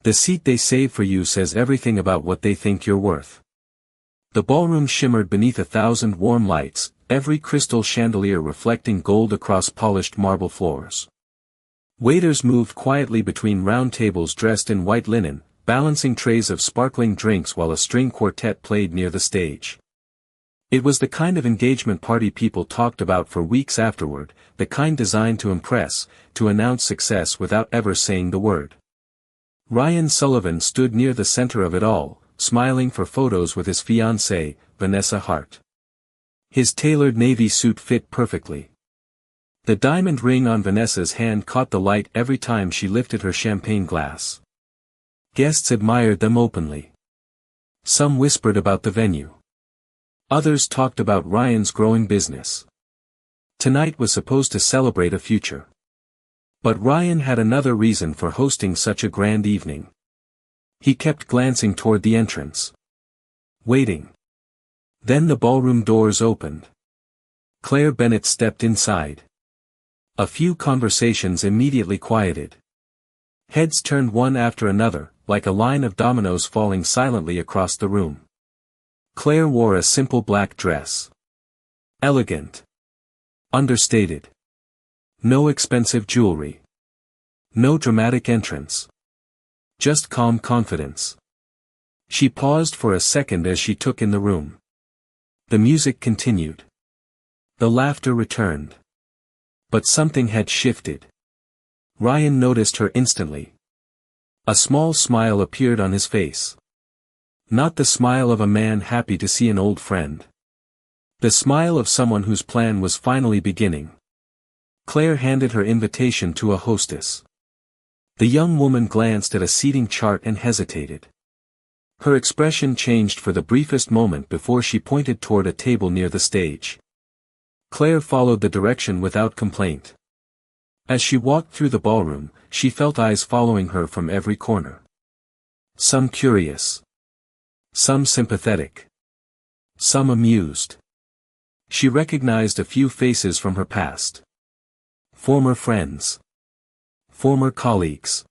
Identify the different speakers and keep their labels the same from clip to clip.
Speaker 1: The seat they save for you says everything about what they think you're worth. The ballroom shimmered beneath 1,000 warm lights, every crystal chandelier reflecting gold across polished marble floors. Waiters moved quietly between round tables dressed in white linen, balancing trays of sparkling drinks while a string quartet played near the stage. It was the kind of engagement party people talked about for weeks afterward, the kind designed to impress, to announce success without ever saying the word. Ryan Sullivan stood near the center of it all, smiling for photos with his fiancée, Vanessa Hart. His tailored navy suit fit perfectly. The diamond ring on Vanessa's hand caught the light every time she lifted her champagne glass. Guests admired them openly. Some whispered about the venue. Others talked about Ryan's growing business. Tonight was supposed to celebrate a future. But Ryan had another reason for hosting such a grand evening. He kept glancing toward the entrance. Waiting. Then the ballroom doors opened. Claire Bennett stepped inside. A few conversations immediately quieted. Heads turned one after another, like a line of dominoes falling silently across the room. Claire wore a simple black dress. Elegant. Understated. No expensive jewelry. No dramatic entrance. Just calm confidence. She paused for a second as she took in the room. The music continued. The laughter returned. But something had shifted. Ryan noticed her instantly. A small smile appeared on his face. Not the smile of a man happy to see an old friend. The smile of someone whose plan was finally beginning. Claire handed her invitation to a hostess. The young woman glanced at a seating chart and hesitated. Her expression changed for the briefest moment before she pointed toward a table near the stage. Claire followed the direction without complaint. As she walked through the ballroom, she felt eyes following her from every corner. Some curious. Some sympathetic. Some amused. She recognized a few faces from her past. Former friends. Former colleagues.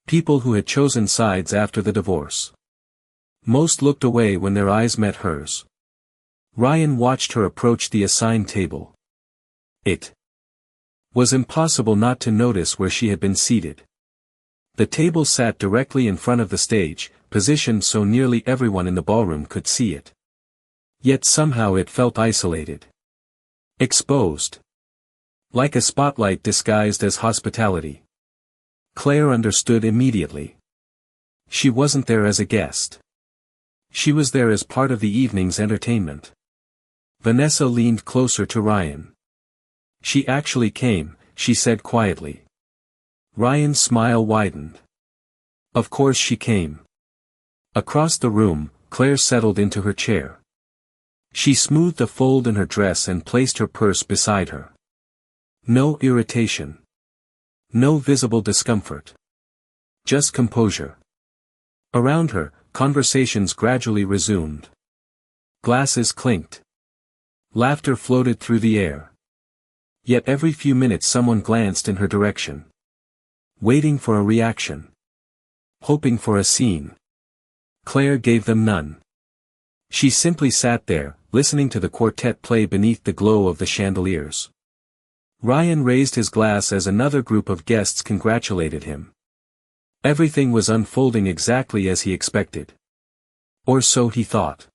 Speaker 1: People who had chosen sides after the divorce. Most looked away when their eyes met hers. Ryan watched her approach the assigned table. It was impossible not to notice where she had been seated. The table sat directly in front of the stage, positioned so nearly everyone in the ballroom could see it. Yet somehow it felt isolated. Exposed. Like a spotlight disguised as hospitality. Claire understood immediately. She wasn't there as a guest. She was there as part of the evening's entertainment. Vanessa leaned closer to Ryan. She actually came, she said quietly. Ryan's smile widened. Of course she came. Across the room, Claire settled into her chair. She smoothed a fold in her dress and placed her purse beside her. No irritation. No visible discomfort. Just composure. Around her, conversations gradually resumed. Glasses clinked. Laughter floated through the air. Yet every few minutes someone glanced in her direction. Waiting for a reaction. Hoping for a scene. Claire gave them none. She simply sat there, listening to the quartet play beneath the glow of the chandeliers. Ryan raised his glass as another group of guests congratulated him. Everything was unfolding exactly as he expected. Or so he thought.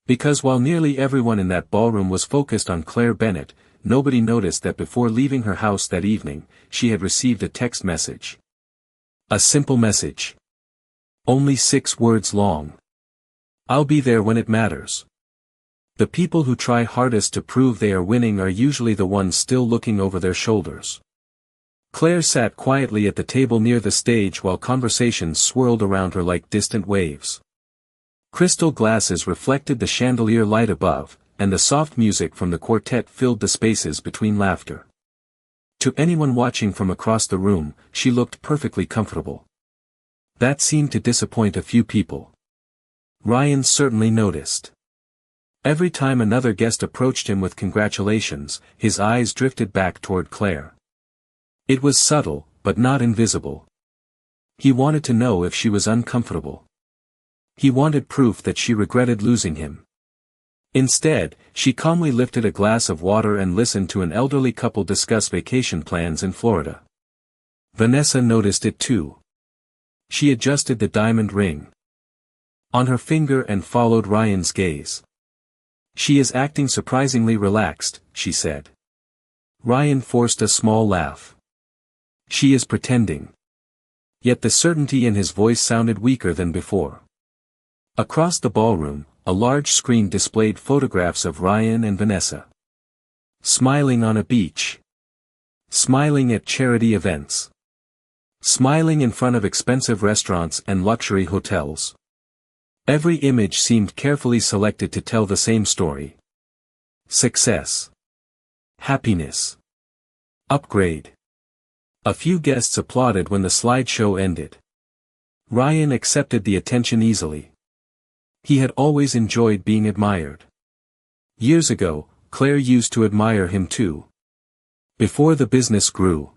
Speaker 1: Because while nearly everyone in that ballroom was focused on Claire Bennett, nobody noticed that before leaving her house that evening, she had received a text message. A simple message. Only 6 words long. I'll be there when it matters. The people who try hardest to prove they are winning are usually the ones still looking over their shoulders. Claire sat quietly at the table near the stage while conversations swirled around her like distant waves. Crystal glasses reflected the chandelier light above, and the soft music from the quartet filled the spaces between laughter. To anyone watching from across the room, she looked perfectly comfortable. That seemed to disappoint a few people. Ryan certainly noticed. Every time another guest approached him with congratulations, his eyes drifted back toward Claire. It was subtle, but not invisible. He wanted to know if she was uncomfortable. He wanted proof that she regretted losing him. Instead, she calmly lifted a glass of water and listened to an elderly couple discuss vacation plans in Florida. Vanessa noticed it too. She adjusted the diamond ring on her finger and followed Ryan's gaze. "She is acting surprisingly relaxed," she said. Ryan forced a small laugh. "She is pretending." Yet the certainty in his voice sounded weaker than before. Across the ballroom, a large screen displayed photographs of Ryan and Vanessa. Smiling on a beach. Smiling at charity events. Smiling in front of expensive restaurants and luxury hotels. Every image seemed carefully selected to tell the same story. Success. Happiness. Upgrade. A few guests applauded when the slideshow ended. Ryan accepted the attention easily. He had always enjoyed being admired. Years ago, Claire used to admire him too. Before the business grew.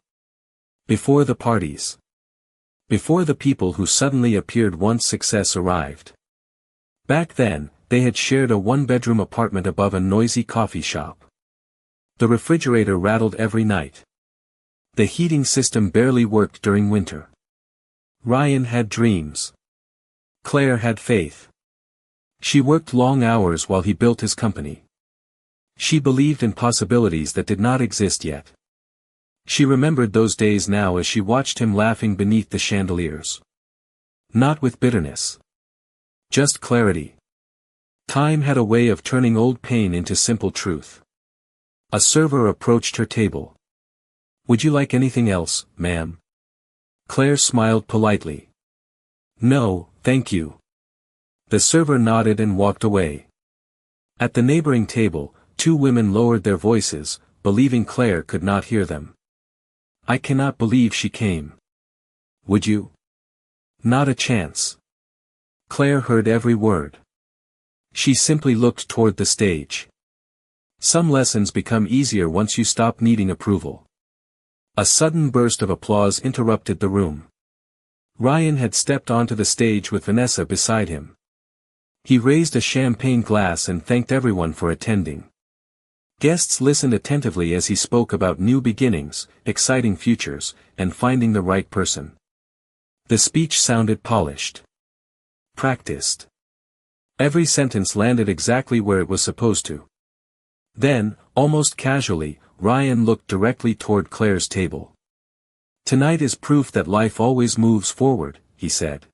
Speaker 1: Before the parties. Before the people who suddenly appeared once success arrived. Back then, they had shared a one-bedroom apartment above a noisy coffee shop. The refrigerator rattled every night. The heating system barely worked during winter. Ryan had dreams. Claire had faith. She worked long hours while he built his company. She believed in possibilities that did not exist yet. She remembered those days now as she watched him laughing beneath the chandeliers. Not with bitterness. Just clarity. Time had a way of turning old pain into simple truth. A server approached her table. "Would you like anything else, ma'am?" Claire smiled politely. "No, thank you." The server nodded and walked away. At the neighboring table, two women lowered their voices, believing Claire could not hear them. "I cannot believe she came. Would you?" "Not a chance." Claire heard every word. She simply looked toward the stage. Some lessons become easier once you stop needing approval. A sudden burst of applause interrupted the room. Ryan had stepped onto the stage with Vanessa beside him. He raised a champagne glass and thanked everyone for attending. Guests listened attentively as he spoke about new beginnings, exciting futures, and finding the right person. The speech sounded polished. Practiced. Every sentence landed exactly where it was supposed to. Then, almost casually, Ryan looked directly toward Claire's table. "Tonight is proof that life always moves forward," he said.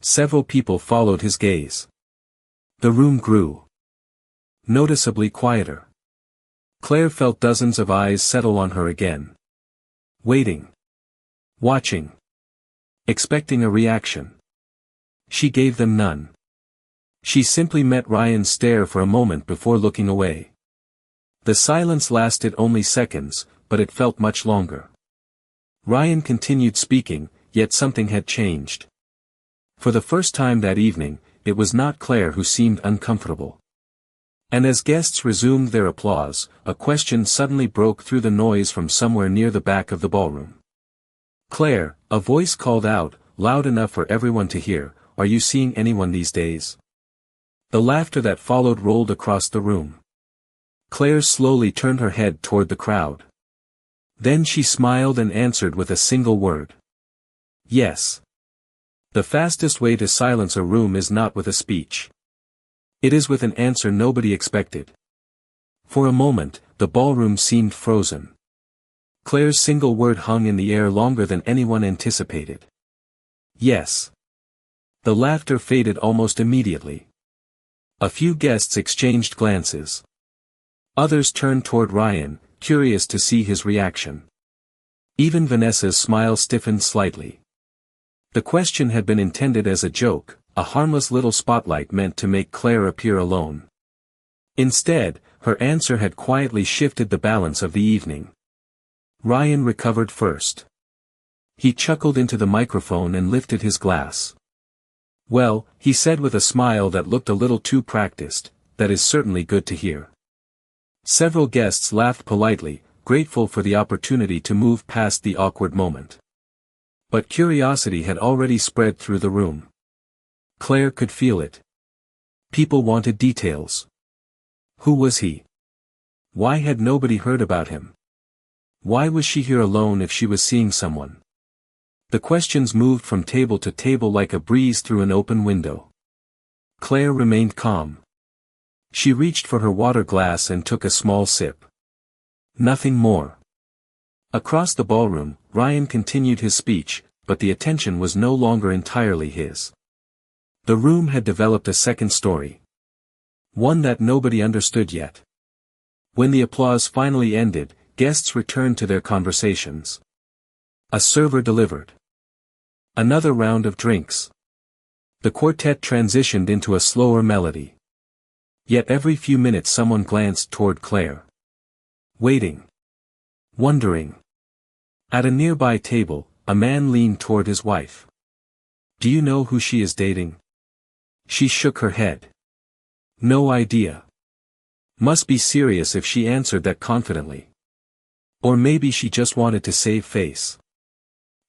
Speaker 1: Several people followed his gaze. The room grew noticeably quieter. Claire felt dozens of eyes settle on her again. Waiting. Watching. Expecting a reaction. She gave them none. She simply met Ryan's stare for a moment before looking away. The silence lasted only seconds, but it felt much longer. Ryan continued speaking, yet something had changed. For the first time that evening, it was not Claire who seemed uncomfortable. And as guests resumed their applause, a question suddenly broke through the noise from somewhere near the back of the ballroom. "Claire," a voice called out, loud enough for everyone to hear, "are you seeing anyone these days?" The laughter that followed rolled across the room. Claire slowly turned her head toward the crowd. Then she smiled and answered with a single word. "Yes." The fastest way to silence a room is not with a speech. It is with an answer nobody expected. For a moment, the ballroom seemed frozen. Claire's single word hung in the air longer than anyone anticipated. "Yes." The laughter faded almost immediately. A few guests exchanged glances. Others turned toward Ryan, curious to see his reaction. Even Vanessa's smile stiffened slightly. The question had been intended as a joke, a harmless little spotlight meant to make Claire appear alone. Instead, her answer had quietly shifted the balance of the evening. Ryan recovered first. He chuckled into the microphone and lifted his glass. "Well," he said with a smile that looked a little too practiced, "that is certainly good to hear." Several guests laughed politely, grateful for the opportunity to move past the awkward moment. But curiosity had already spread through the room. Claire could feel it. People wanted details. Who was he? Why had nobody heard about him? Why was she here alone if she was seeing someone? The questions moved from table to table like a breeze through an open window. Claire remained calm. She reached for her water glass and took a small sip. Nothing more. Across the ballroom, Ryan continued his speech, but the attention was no longer entirely his. The room had developed a second story. One that nobody understood yet. When the applause finally ended, guests returned to their conversations. A server delivered another round of drinks. The quartet transitioned into a slower melody. Yet every few minutes someone glanced toward Claire. Waiting. Wondering. At a nearby table, a man leaned toward his wife. "Do you know who she is dating?" She shook her head. "No idea." Must be serious if she answered that confidently. Or maybe she just wanted to save face.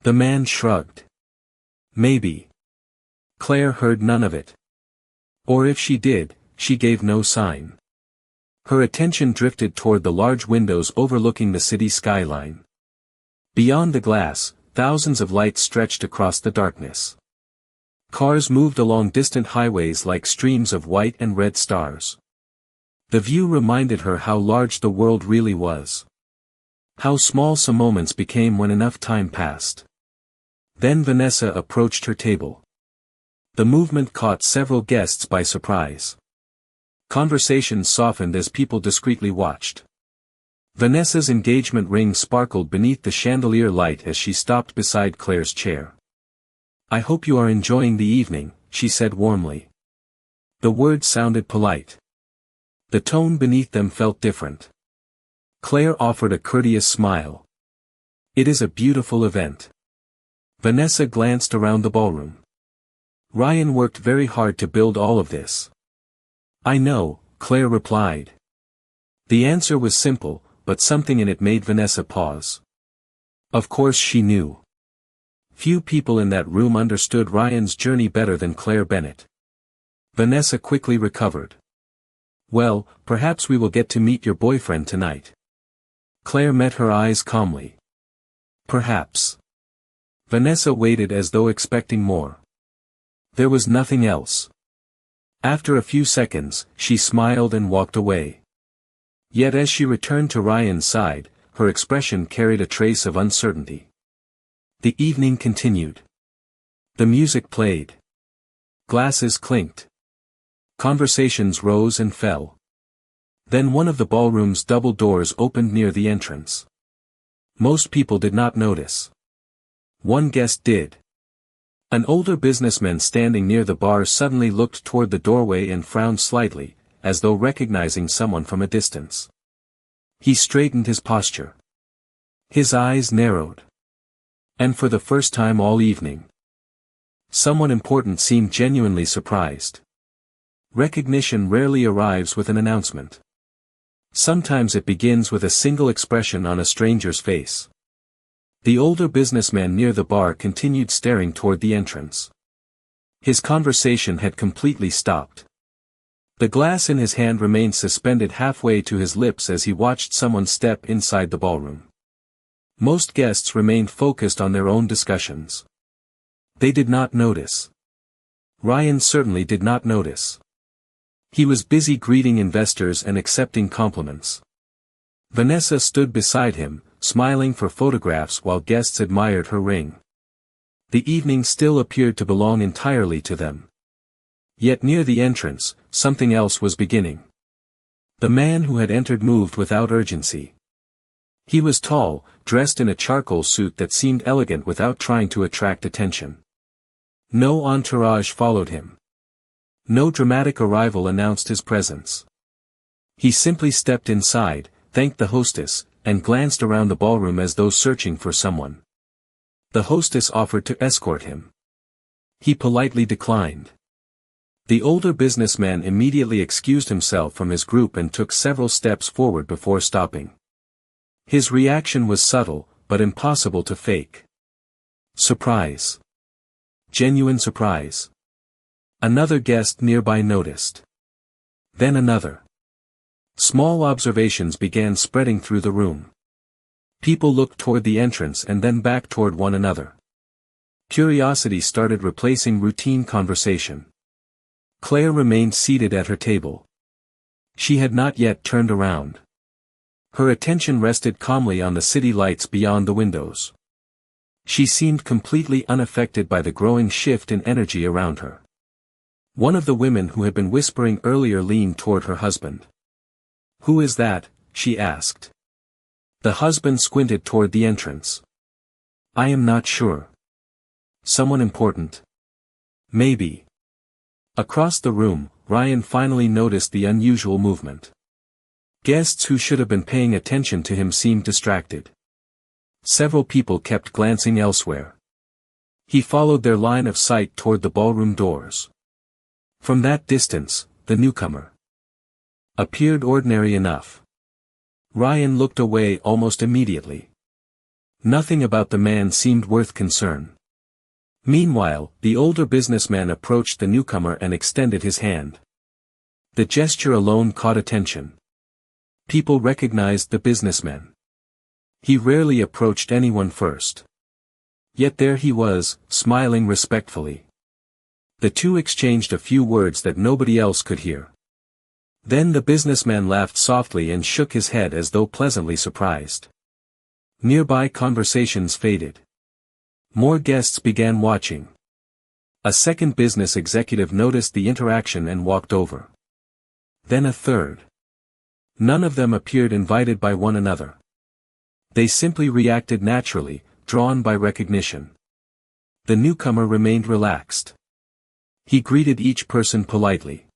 Speaker 1: The man shrugged. Maybe. Claire heard none of it. Or if she did, she gave no sign. Her attention drifted toward the large windows overlooking the city skyline. Beyond the glass, thousands of lights stretched across the darkness. Cars moved along distant highways like streams of white and red stars. The view reminded her how large the world really was. How small some moments became when enough time passed. Then Vanessa approached her table. The movement caught several guests by surprise. Conversations softened as people discreetly watched. Vanessa's engagement ring sparkled beneath the chandelier light as she stopped beside Claire's chair. "I hope you are enjoying the evening," she said warmly. The words sounded polite. The tone beneath them felt different. Claire offered a courteous smile. "It is a beautiful event." Vanessa glanced around the ballroom. "Ryan worked very hard to build all of this." "I know," Claire replied. The answer was simple, but something in it made Vanessa pause. Of course she knew. Few people in that room understood Ryan's journey better than Claire Bennett. Vanessa quickly recovered. "Well, perhaps we will get to meet your boyfriend tonight." Claire met her eyes calmly. "Perhaps." Vanessa waited as though expecting more. There was nothing else. After a few seconds, she smiled and walked away. Yet as she returned to Ryan's side, her expression carried a trace of uncertainty. The evening continued. The music played. Glasses clinked. Conversations rose and fell. Then one of the ballroom's double doors opened near the entrance. Most people did not notice. One guest did. An older businessman standing near the bar suddenly looked toward the doorway and frowned slightly, as though recognizing someone from a distance. He straightened his posture. His eyes narrowed. And for the first time all evening, someone important seemed genuinely surprised. Recognition rarely arrives with an announcement. Sometimes it begins with a single expression on a stranger's face. The older businessman near the bar continued staring toward the entrance. His conversation had completely stopped. The glass in his hand remained suspended halfway to his lips as he watched someone step inside the ballroom. Most guests remained focused on their own discussions. They did not notice. Ryan certainly did not notice. He was busy greeting investors and accepting compliments. Vanessa stood beside him, smiling for photographs while guests admired her ring. The evening still appeared to belong entirely to them. Yet near the entrance, something else was beginning. The man who had entered moved without urgency. He was tall, dressed in a charcoal suit that seemed elegant without trying to attract attention. No entourage followed him. No dramatic arrival announced his presence. He simply stepped inside, thanked the hostess, and glanced around the ballroom as though searching for someone. The hostess offered to escort him. He politely declined. The older businessman immediately excused himself from his group and took several steps forward before stopping. His reaction was subtle, but impossible to fake. Surprise. Genuine surprise. Another guest nearby noticed. Then another. Small observations began spreading through the room. People looked toward the entrance and then back toward one another. Curiosity started replacing routine conversation. Claire remained seated at her table. She had not yet turned around. Her attention rested calmly on the city lights beyond the windows. She seemed completely unaffected by the growing shift in energy around her. One of the women who had been whispering earlier leaned toward her husband. "Who is that?" she asked. The husband squinted toward the entrance. "I am not sure. Someone important? Maybe." Across the room, Ryan finally noticed the unusual movement. Guests who should have been paying attention to him seemed distracted. Several people kept glancing elsewhere. He followed their line of sight toward the ballroom doors. From that distance, the newcomer appeared ordinary enough. Ryan looked away almost immediately. Nothing about the man seemed worth concern. Meanwhile, the older businessman approached the newcomer and extended his hand. The gesture alone caught attention. People recognized the businessman. He rarely approached anyone first. Yet there he was, smiling respectfully. The two exchanged a few words that nobody else could hear. Then the businessman laughed softly and shook his head as though pleasantly surprised. Nearby conversations faded. More guests began watching. A second business executive noticed the interaction and walked over. Then a third. None of them appeared invited by one another. They simply reacted naturally, drawn by recognition. The newcomer remained relaxed. He greeted each person politely.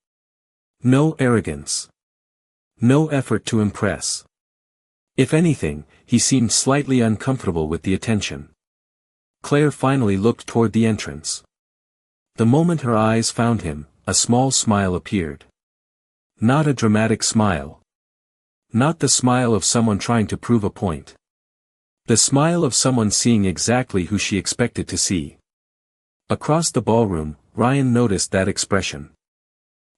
Speaker 1: No arrogance. No effort to impress. If anything, he seemed slightly uncomfortable with the attention. Claire finally looked toward the entrance. The moment her eyes found him, a small smile appeared. Not a dramatic smile. Not the smile of someone trying to prove a point. The smile of someone seeing exactly who she expected to see. Across the ballroom, Ryan noticed that expression.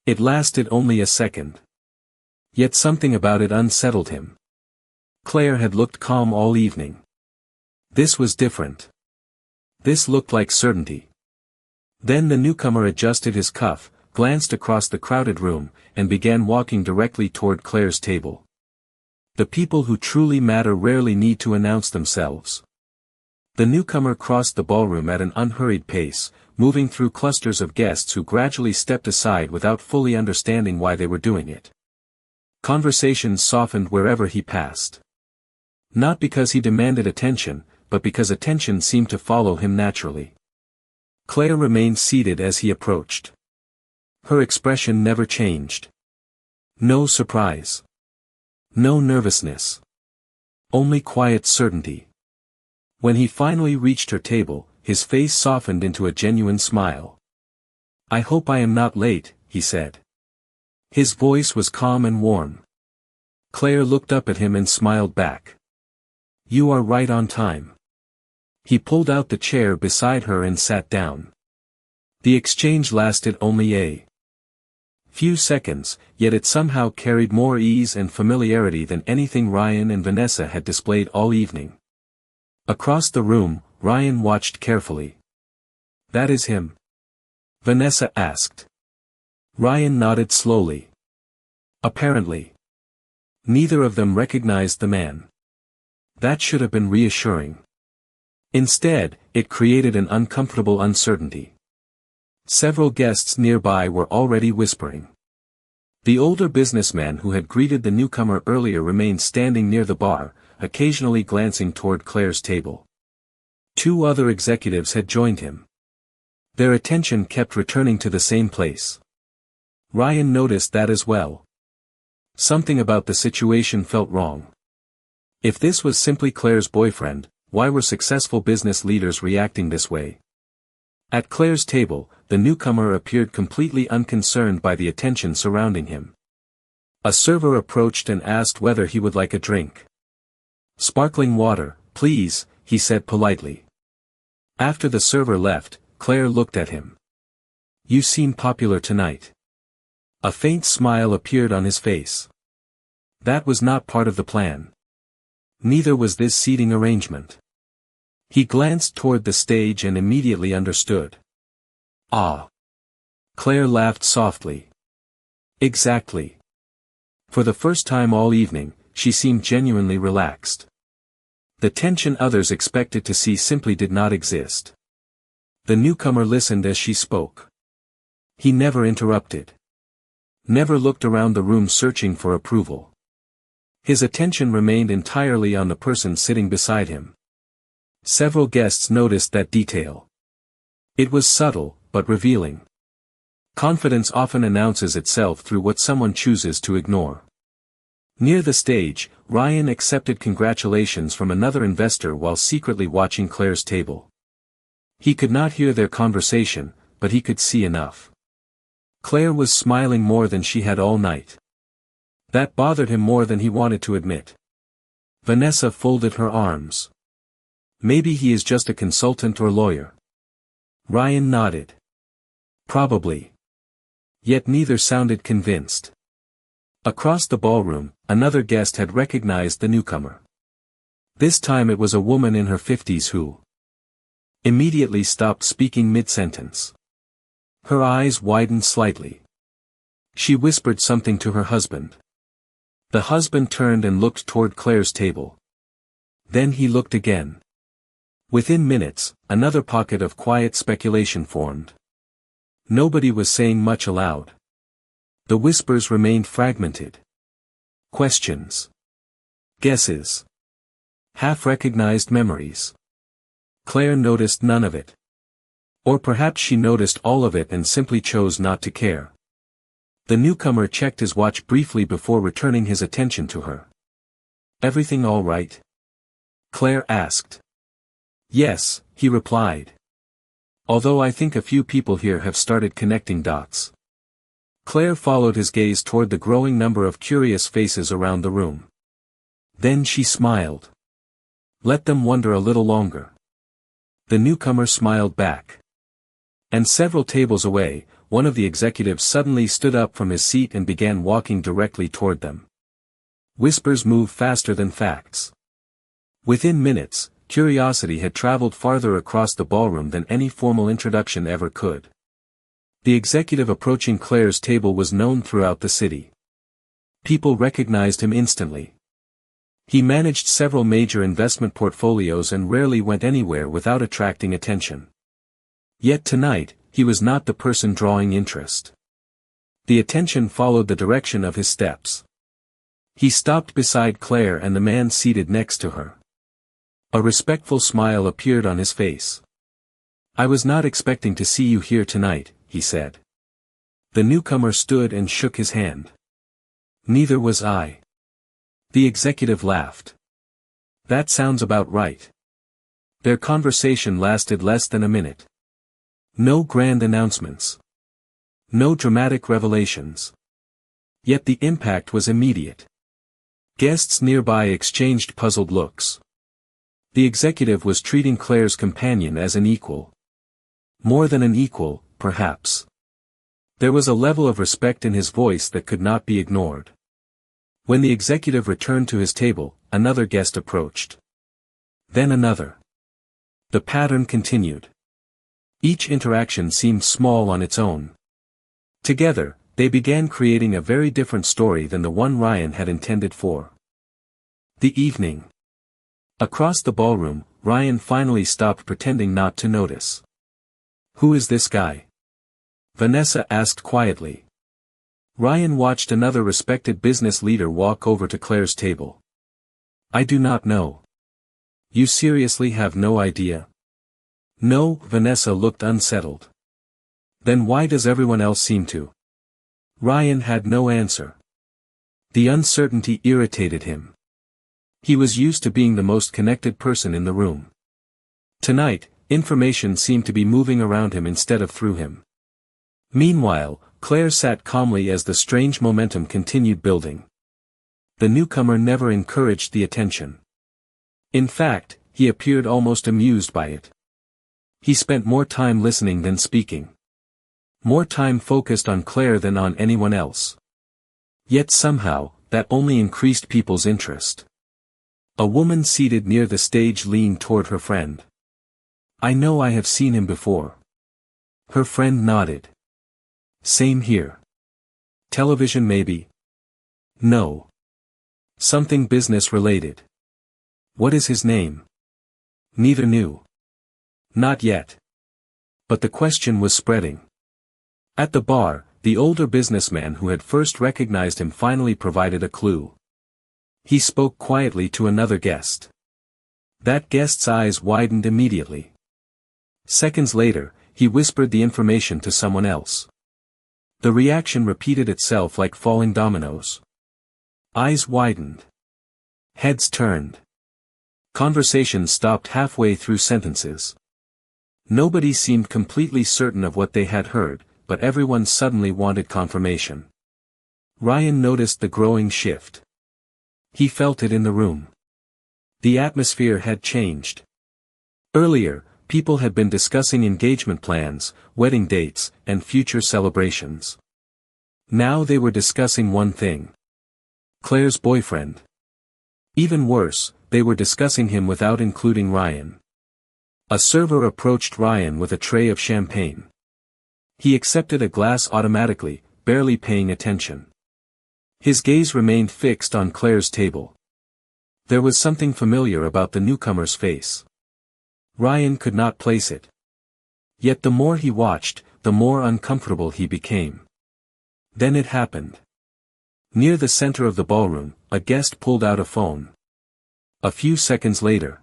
Speaker 1: It lasted only a second. Yet something about it unsettled him. Claire had looked calm all evening. This was different. This looked like certainty. Then the newcomer adjusted his cuff, glanced across the crowded room, and began walking directly toward Claire's table. The people who truly matter rarely need to announce themselves. The newcomer crossed the ballroom at an unhurried pace, moving through clusters of guests who gradually stepped aside without fully understanding why they were doing it. Conversations softened wherever he passed. Not because he demanded attention, but because attention seemed to follow him naturally. Claire remained seated as he approached. Her expression never changed. No surprise. No nervousness. Only quiet certainty. When he finally reached her table, his face softened into a genuine smile. "I hope I am not late," he said. His voice was calm and warm. Claire looked up at him and smiled back. "You are right on time." He pulled out the chair beside her and sat down. The exchange lasted only a few seconds, yet it somehow carried more ease and familiarity than anything Ryan and Vanessa had displayed all evening. Across the room, Ryan watched carefully. "That is him?" Vanessa asked. Ryan nodded slowly. Apparently. Neither of them recognized the man. That should have been reassuring. Instead, it created an uncomfortable uncertainty. Several guests nearby were already whispering. The older businessman who had greeted the newcomer earlier remained standing near the bar, occasionally glancing toward Claire's table. Two other executives had joined him. Their attention kept returning to the same place. Ryan noticed that as well. Something about the situation felt wrong. If this was simply Claire's boyfriend, why were successful business leaders reacting this way? At Claire's table, the newcomer appeared completely unconcerned by the attention surrounding him. A server approached and asked whether he would like a drink. "Sparkling water, please," he said politely. After the server left, Claire looked at him. "You seem popular tonight." A faint smile appeared on his face. That was not part of the plan. Neither was this seating arrangement. He glanced toward the stage and immediately understood. "Ah." Claire laughed softly. "Exactly." For the first time all evening, she seemed genuinely relaxed. The tension others expected to see simply did not exist. The newcomer listened as she spoke. He never interrupted. Never looked around the room searching for approval. His attention remained entirely on the person sitting beside him. Several guests noticed that detail. It was subtle, but revealing. Confidence often announces itself through what someone chooses to ignore. Near the stage, Ryan accepted congratulations from another investor while secretly watching Claire's table. He could not hear their conversation, but he could see enough. Claire was smiling more than she had all night. That bothered him more than he wanted to admit. Vanessa folded her arms. "Maybe he is just a consultant or lawyer." Ryan nodded. "Probably." Yet neither sounded convinced. Across the ballroom, another guest had recognized the newcomer. This time it was a woman in her 50s who immediately stopped speaking mid-sentence. Her eyes widened slightly. She whispered something to her husband. The husband turned and looked toward Claire's table. Then he looked again. Within minutes, another pocket of quiet speculation formed. Nobody was saying much aloud. The whispers remained fragmented. Questions. Guesses. Half-recognized memories. Claire noticed none of it. Or perhaps she noticed all of it and simply chose not to care. The newcomer checked his watch briefly before returning his attention to her. "Everything all right?" Claire asked. "Yes," he replied. "Although I think a few people here have started connecting dots." Claire followed his gaze toward the growing number of curious faces around the room. Then she smiled. "Let them wonder a little longer." The newcomer smiled back. And several tables away, one of the executives suddenly stood up from his seat and began walking directly toward them. Whispers move faster than facts. Within minutes, curiosity had traveled farther across the ballroom than any formal introduction ever could. The executive approaching Claire's table was known throughout the city. People recognized him instantly. He managed several major investment portfolios and rarely went anywhere without attracting attention. Yet tonight, he was not the person drawing interest. The attention followed the direction of his steps. He stopped beside Claire and the man seated next to her. A respectful smile appeared on his face. "I was not expecting to see you here tonight," he said. The newcomer stood and shook his hand. "Neither was I." The executive laughed. "That sounds about right." Their conversation lasted less than a minute. No grand announcements. No dramatic revelations. Yet the impact was immediate. Guests nearby exchanged puzzled looks. The executive was treating Claire's companion as an equal. More than an equal, perhaps. There was a level of respect in his voice that could not be ignored. When the executive returned to his table, another guest approached. Then another. The pattern continued. Each interaction seemed small on its own. Together, they began creating a very different story than the one Ryan had intended for. The evening. Across the ballroom, Ryan finally stopped pretending not to notice. "Who is this guy?" Vanessa asked quietly. Ryan watched another respected business leader walk over to Claire's table. "I do not know." "You seriously have no idea?" "No," Vanessa looked unsettled. "Then why does everyone else seem to?" Ryan had no answer. The uncertainty irritated him. He was used to being the most connected person in the room. Tonight, information seemed to be moving around him instead of through him. Meanwhile, Claire sat calmly as the strange momentum continued building. The newcomer never encouraged the attention. In fact, he appeared almost amused by it. He spent more time listening than speaking. More time focused on Claire than on anyone else. Yet somehow, that only increased people's interest. A woman seated near the stage leaned toward her friend. "I know I have seen him before." Her friend nodded. "Same here." "Television maybe?" "No. Something business related." "What is his name?" Neither knew. Not yet. But the question was spreading. At the bar, the older businessman who had first recognized him finally provided a clue. He spoke quietly to another guest. That guest's eyes widened immediately. Seconds later, he whispered the information to someone else. The reaction repeated itself like falling dominoes. Eyes widened. Heads turned. Conversations stopped halfway through sentences. Nobody seemed completely certain of what they had heard, but everyone suddenly wanted confirmation. Ryan noticed the growing shift. He felt it in the room. The atmosphere had changed. Earlier, people had been discussing engagement plans, wedding dates, and future celebrations. Now they were discussing one thing. Claire's boyfriend. Even worse, they were discussing him without including Ryan. A server approached Ryan with a tray of champagne. He accepted a glass automatically, barely paying attention. His gaze remained fixed on Claire's table. There was something familiar about the newcomer's face. Ryan could not place it. Yet the more he watched, the more uncomfortable he became. Then it happened. Near the center of the ballroom, a guest pulled out a phone. A few seconds later,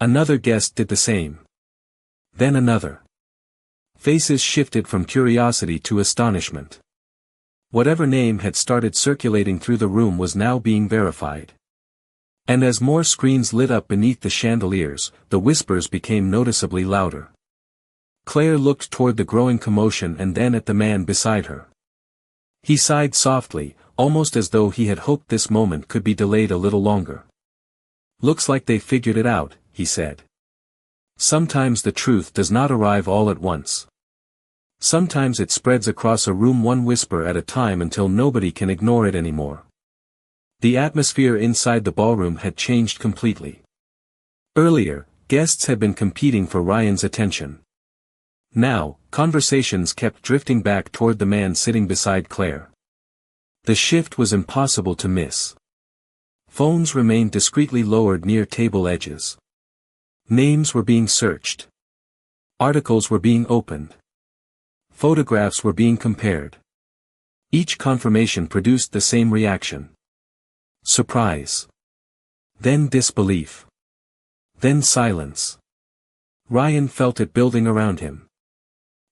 Speaker 1: another guest did the same. Then another. Faces shifted from curiosity to astonishment. Whatever name had started circulating through the room was now being verified. And as more screens lit up beneath the chandeliers, the whispers became noticeably louder. Claire looked toward the growing commotion and then at the man beside her. He sighed softly, almost as though he had hoped this moment could be delayed a little longer. "Looks like they figured it out," he said. Sometimes the truth does not arrive all at once. Sometimes it spreads across a room one whisper at a time until nobody can ignore it anymore. The atmosphere inside the ballroom had changed completely. Earlier, guests had been competing for Ryan's attention. Now, conversations kept drifting back toward the man sitting beside Claire. The shift was impossible to miss. Phones remained discreetly lowered near table edges. Names were being searched. Articles were being opened. Photographs were being compared. Each confirmation produced the same reaction. Surprise. Then disbelief. Then silence. Ryan felt it building around him.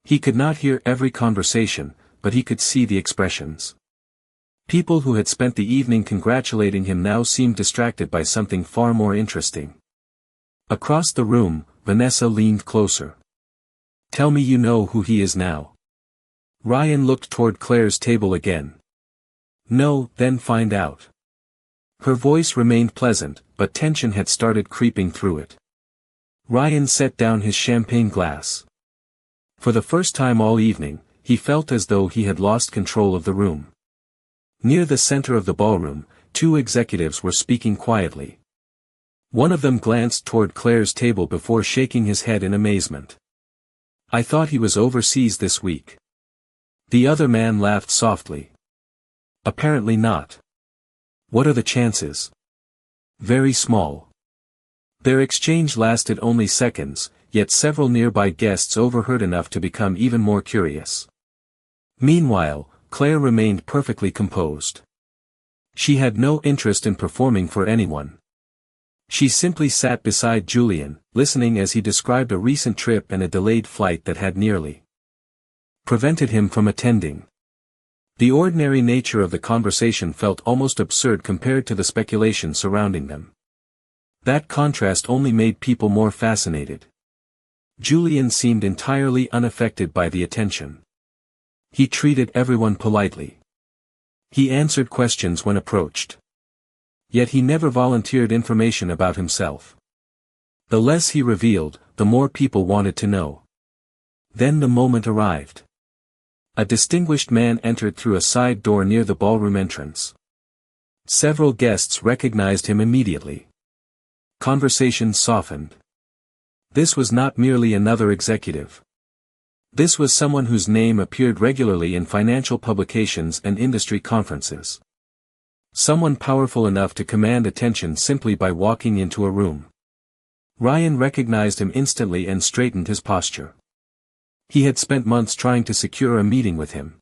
Speaker 1: He could not hear every conversation, but he could see the expressions. People who had spent the evening congratulating him now seemed distracted by something far more interesting. Across the room, Vanessa leaned closer. "Tell me you know who he is now." Ryan looked toward Claire's table again. "No, then find out." Her voice remained pleasant, but tension had started creeping through it. Ryan set down his champagne glass. For the first time all evening, he felt as though he had lost control of the room. Near the center of the ballroom, two executives were speaking quietly. One of them glanced toward Claire's table before shaking his head in amazement. "I thought he was overseas this week." The other man laughed softly. "Apparently not." "What are the chances?" "Very small." Their exchange lasted only seconds, yet several nearby guests overheard enough to become even more curious. Meanwhile, Claire remained perfectly composed. She had no interest in performing for anyone. She simply sat beside Julian, listening as he described a recent trip and a delayed flight that had nearly prevented him from attending. The ordinary nature of the conversation felt almost absurd compared to the speculation surrounding them. That contrast only made people more fascinated. Julian seemed entirely unaffected by the attention. He treated everyone politely. He answered questions when approached. Yet he never volunteered information about himself. The less he revealed, the more people wanted to know. Then the moment arrived. A distinguished man entered through a side door near the ballroom entrance. Several guests recognized him immediately. Conversation softened. This was not merely another executive. This was someone whose name appeared regularly in financial publications and industry conferences. Someone powerful enough to command attention simply by walking into a room. Ryan recognized him instantly and straightened his posture. He had spent months trying to secure a meeting with him.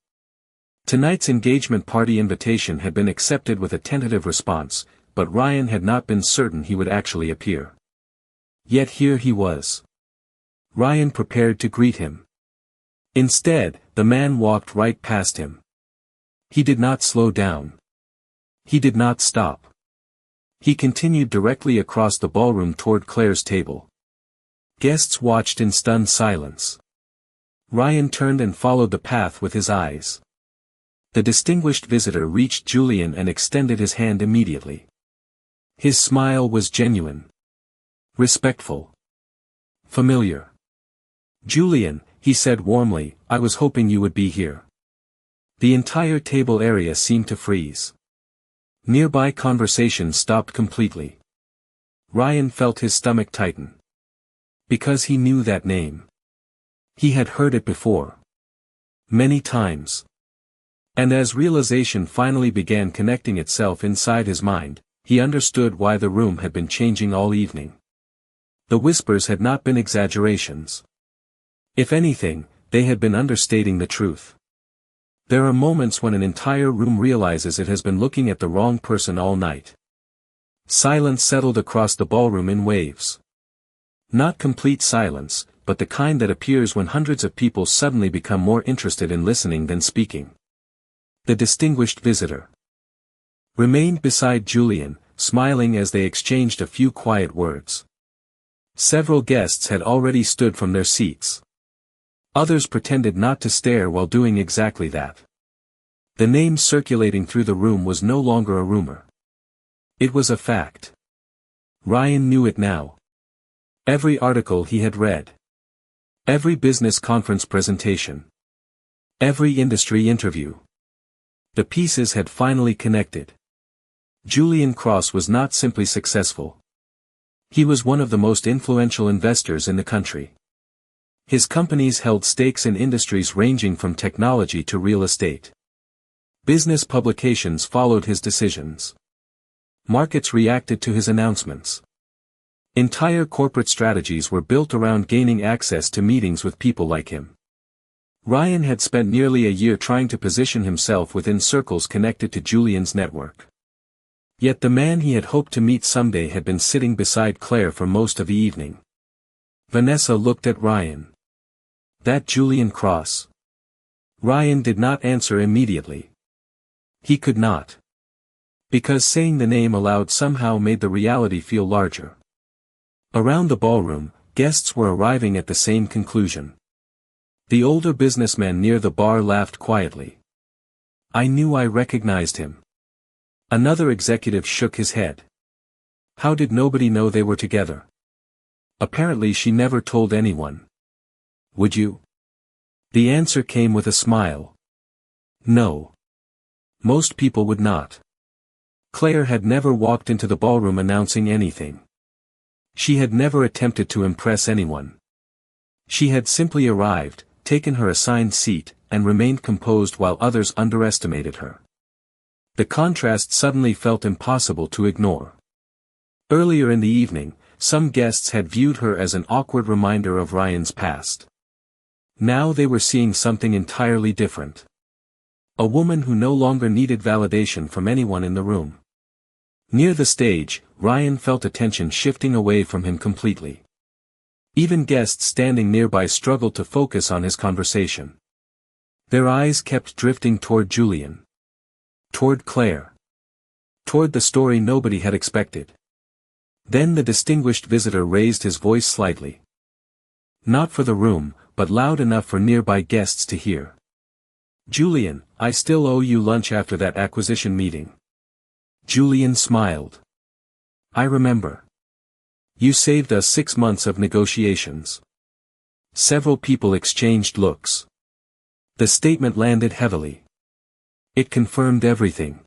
Speaker 1: Tonight's engagement party invitation had been accepted with a tentative response, but Ryan had not been certain he would actually appear. Yet here he was. Ryan prepared to greet him. Instead, the man walked right past him. He did not slow down. He did not stop. He continued directly across the ballroom toward Claire's table. Guests watched in stunned silence. Ryan turned and followed the path with his eyes. The distinguished visitor reached Julian and extended his hand immediately. His smile was genuine. Respectful. Familiar. "Julian," he said warmly, "I was hoping you would be here." The entire table area seemed to freeze. Nearby conversation stopped completely. Ryan felt his stomach tighten. Because he knew that name. He had heard it before. Many times. And as realization finally began connecting itself inside his mind, he understood why the room had been changing all evening. The whispers had not been exaggerations. If anything, they had been understating the truth. There are moments when an entire room realizes it has been looking at the wrong person all night. Silence settled across the ballroom in waves. Not complete silence, but the kind that appears when hundreds of people suddenly become more interested in listening than speaking. The distinguished visitor remained beside Julian, smiling as they exchanged a few quiet words. Several guests had already stood from their seats. Others pretended not to stare while doing exactly that. The name circulating through the room was no longer a rumor. It was a fact. Ryan knew it now. Every article he had read. Every business conference presentation. Every industry interview. The pieces had finally connected. Julian Cross was not simply successful. He was one of the most influential investors in the country. His companies held stakes in industries ranging from technology to real estate. Business publications followed his decisions. Markets reacted to his announcements. Entire corporate strategies were built around gaining access to meetings with people like him. Ryan had spent nearly a year trying to position himself within circles connected to Julian's network. Yet the man he had hoped to meet someday had been sitting beside Claire for most of the evening. Vanessa looked at Ryan. That Julian Cross? Ryan did not answer immediately. He could not. Because saying the name aloud somehow made the reality feel larger. Around the ballroom, guests were arriving at the same conclusion. The older businessman near the bar laughed quietly. "I knew I recognized him." Another executive shook his head. "How did nobody know they were together?" "Apparently she never told anyone." "Would you?" The answer came with a smile. "No. Most people would not." Claire had never walked into the ballroom announcing anything. She had never attempted to impress anyone. She had simply arrived, taken her assigned seat, and remained composed while others underestimated her. The contrast suddenly felt impossible to ignore. Earlier in the evening, some guests had viewed her as an awkward reminder of Ryan's past. Now they were seeing something entirely different. A woman who no longer needed validation from anyone in the room. Near the stage, Ryan felt attention shifting away from him completely. Even guests standing nearby struggled to focus on his conversation. Their eyes kept drifting toward Julian. Toward Claire. Toward the story nobody had expected. Then the distinguished visitor raised his voice slightly. Not for the room, but loud enough for nearby guests to hear. "Julian, I still owe you lunch after that acquisition meeting." Julian smiled. "I remember." You saved us 6 months of negotiations. Several people exchanged looks. The statement landed heavily. It confirmed everything.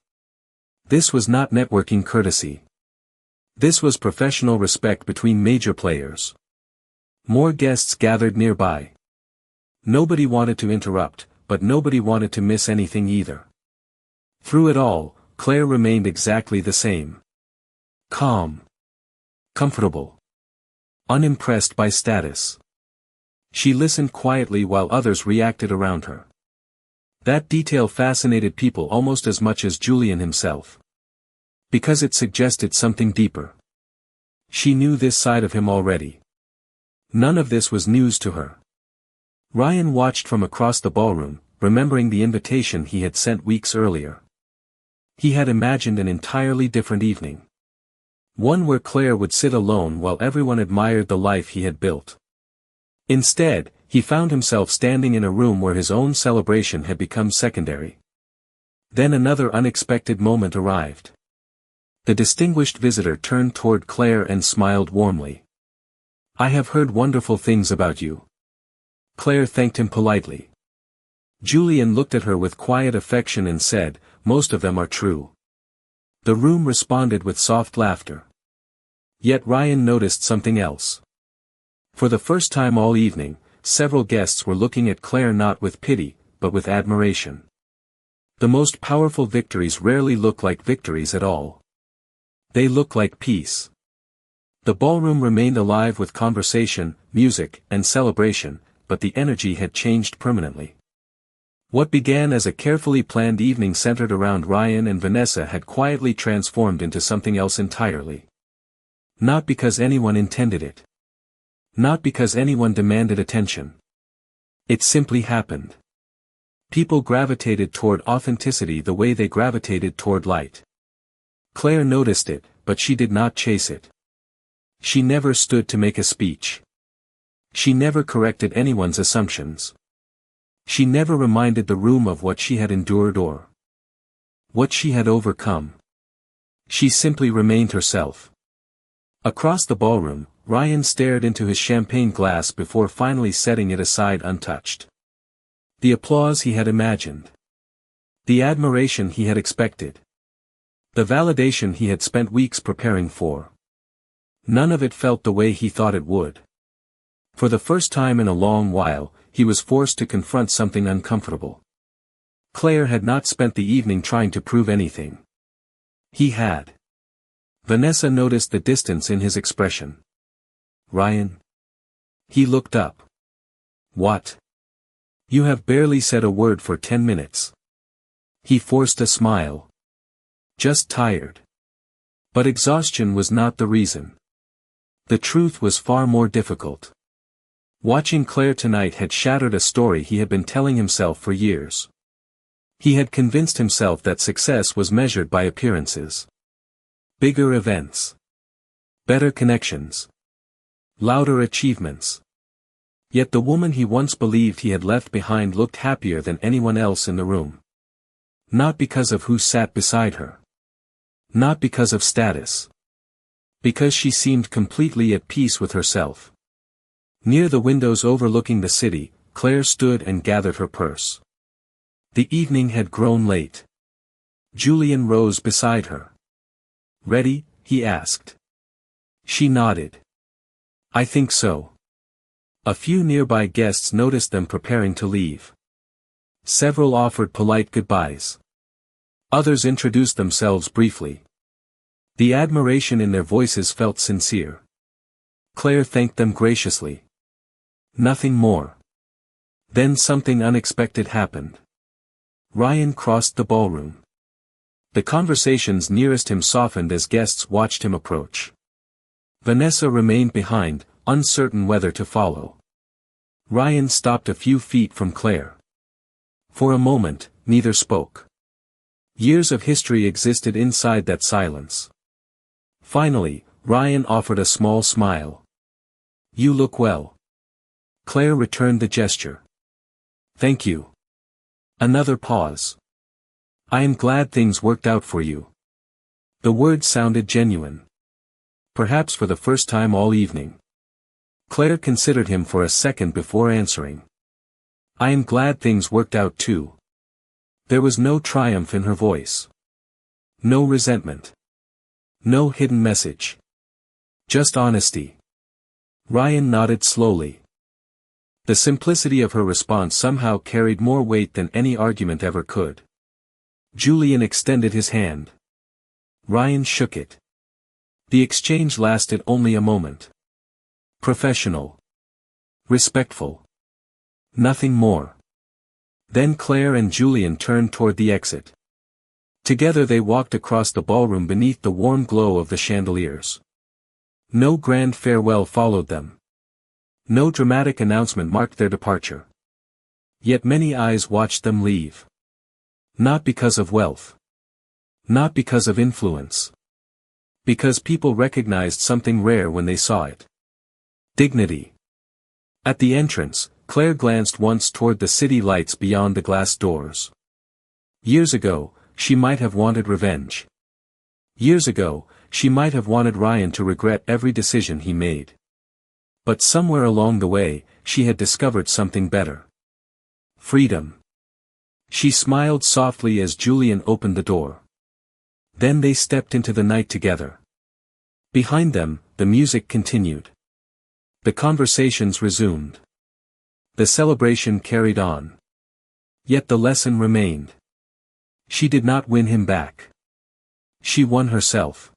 Speaker 1: This was not networking courtesy. This was professional respect between major players. More guests gathered nearby. Nobody wanted to interrupt, but nobody wanted to miss anything either. Through it all, Claire remained exactly the same. Calm. Comfortable. Unimpressed by status. She listened quietly while others reacted around her. That detail fascinated people almost as much as Julian himself. Because it suggested something deeper. She knew this side of him already. None of this was news to her. Ryan watched from across the ballroom, remembering the invitation he had sent weeks earlier. He had imagined an entirely different evening. One where Claire would sit alone while everyone admired the life he had built. Instead, he found himself standing in a room where his own celebration had become secondary. Then another unexpected moment arrived. The distinguished visitor turned toward Claire and smiled warmly. "I have heard wonderful things about you." Claire thanked him politely. Julian looked at her with quiet affection and said, "Most of them are true." The room responded with soft laughter. Yet Ryan noticed something else. For the first time all evening, several guests were looking at Claire not with pity, but with admiration. The most powerful victories rarely look like victories at all. They look like peace. The ballroom remained alive with conversation, music, and celebration, but the energy had changed permanently. What began as a carefully planned evening centered around Ryan and Vanessa had quietly transformed into something else entirely. Not because anyone intended it. Not because anyone demanded attention. It simply happened. People gravitated toward authenticity the way they gravitated toward light. Claire noticed it, but she did not chase it. She never stood to make a speech. She never corrected anyone's assumptions. She never reminded the room of what she had endured or what she had overcome. She simply remained herself. Across the ballroom, Ryan stared into his champagne glass before finally setting it aside untouched. The applause he had imagined. The admiration he had expected. The validation he had spent weeks preparing for. None of it felt the way he thought it would. For the first time in a long while, he was forced to confront something uncomfortable. Claire had not spent the evening trying to prove anything. He had. Vanessa noticed the distance in his expression. "Ryan?" He looked up. "What?" "You have barely said a word for 10 minutes. He forced a smile. "Just tired." But exhaustion was not the reason. The truth was far more difficult. Watching Claire tonight had shattered a story he had been telling himself for years. He had convinced himself that success was measured by appearances. Bigger events. Better connections. Louder achievements. Yet the woman he once believed he had left behind looked happier than anyone else in the room. Not because of who sat beside her. Not because of status. Because she seemed completely at peace with herself. Near the windows overlooking the city, Claire stood and gathered her purse. The evening had grown late. Julian rose beside her. "Ready?" he asked. She nodded. "I think so." A few nearby guests noticed them preparing to leave. Several offered polite goodbyes. Others introduced themselves briefly. The admiration in their voices felt sincere. Claire thanked them graciously. Nothing more. Then something unexpected happened. Ryan crossed the ballroom. The conversations nearest him softened as guests watched him approach. Vanessa remained behind, uncertain whether to follow. Ryan stopped a few feet from Claire. For a moment, neither spoke. Years of history existed inside that silence. Finally, Ryan offered a small smile. "You look well." Claire returned the gesture. "Thank you." Another pause. "I am glad things worked out for you." The words sounded genuine. perhaps for the first time all evening. Claire considered him for a second before answering. "I am glad things worked out too." There was no triumph in her voice. No resentment. No hidden message. Just honesty. Ryan nodded slowly. The simplicity of her response somehow carried more weight than any argument ever could. Julian extended his hand. Ryan shook it. The exchange lasted only a moment. Professional. Respectful. Nothing more. Then Claire and Julian turned toward the exit. Together they walked across the ballroom beneath the warm glow of the chandeliers. No grand farewell followed them. No dramatic announcement marked their departure. Yet many eyes watched them leave. Not because of wealth. Not because of influence. Because people recognized something rare when they saw it. Dignity. At the entrance, Claire glanced once toward the city lights beyond the glass doors. Years ago, she might have wanted revenge. Years ago, she might have wanted Ryan to regret every decision he made. But somewhere along the way, she had discovered something better. Freedom. She smiled softly as Julian opened the door. Then they stepped into the night together. Behind them, the music continued. The conversations resumed. The celebration carried on. Yet the lesson remained. She did not win him back. She won herself.